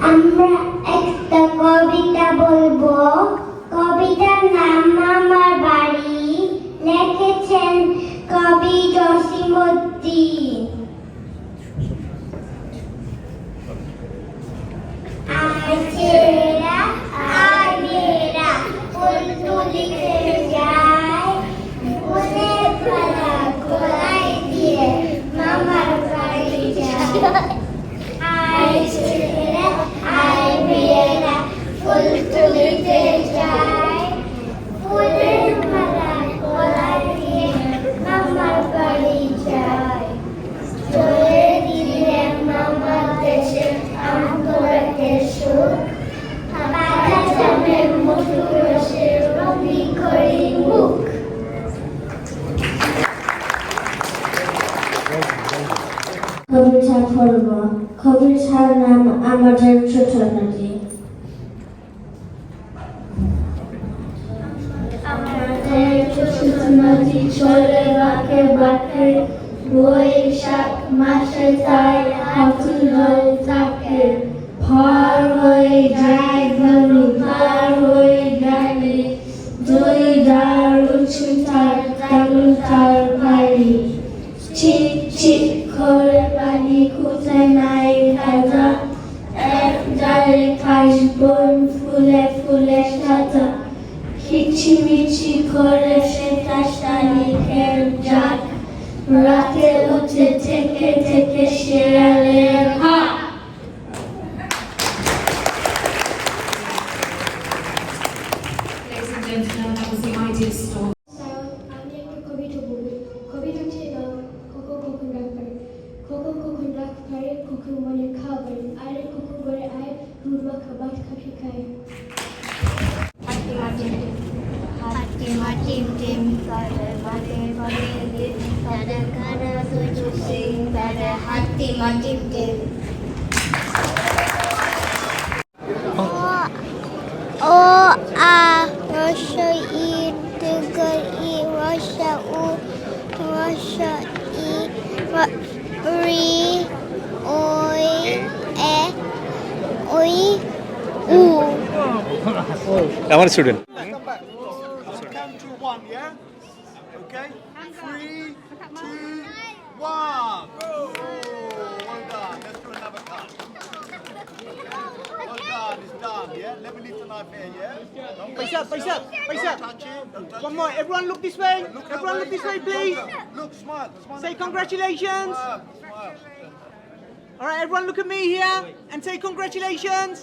আমরা একটা কবিতা বলবো। কবিতার নাম আমার বাড়ি, লিখেছেন কবি জসিমউদ্দিন। আয় ছেলেরা, আয় মেয়েরা, ফুল তুলিতে যায়, ফুলের পাতা গলায় দিয়ে মামার বাড়ি যায়। আয় ছেলেরা, আয় মেয়েরা, ফুল তুলিতে যায়, ফুলের মালা গলায় দিয়ে মামার বাড়ি যায়। চলে দিলে মামার দেশে আন্তরাকের সুখ, বাধা যাবে মধুর রসে রঙি করি মুখ। কবির ছাড় পড়ব। কবির ছাড় নাম আমাদের ছোট নদী। আমাদের ছোট নদী চলে বাঁকে বাঁকে, বৈশাখ মাসে তাই হাতি নয় থাকে। ভর হয়ে যায় ধনু, পার হয়ে যায় দুই ডাল উঁচু তার তালু তার বাড়ি। চিক চিক করে পানি কোথায় নাই কাদা, এক ডালে কাশ বন ফুলে ফুলে সাদা। কিচিমিচি করে সেটা শালিকের ডাক, রাতে উঠে থেকে থেকে শেয়ালের হাক। Ladies and gentlemen, that was the Ideas Store. আমি একটা কবিতা বলি। কবিতাটি নাম খোকো খোকো ডাক পারে। খোকো খোকো ডাক পারে, খোকো মনে খাবার, আরে খোকো করে আয়, রুবা খাবার খাকে খায়। Hatima tim tim, pada pada pada tim, pada kada tujuh sing, pada hatima tim tim. O a rasa I tegar I rasa u rasa I ri oi e oi u. আমার student Count to one, yeah? Okay? 3, 2, 1. Oh, well done. Let's do another cut. Well done. It's done, yeah? Let me leave the knife here, yeah? Face up, face up, face Don't up. touch it. Don't touch One it. more. Everyone look this way. Look that Everyone way. look this way, please. Look, smile. Smile. Say congratulations. Smile. Smile. All right, everyone look at me here and say congratulations.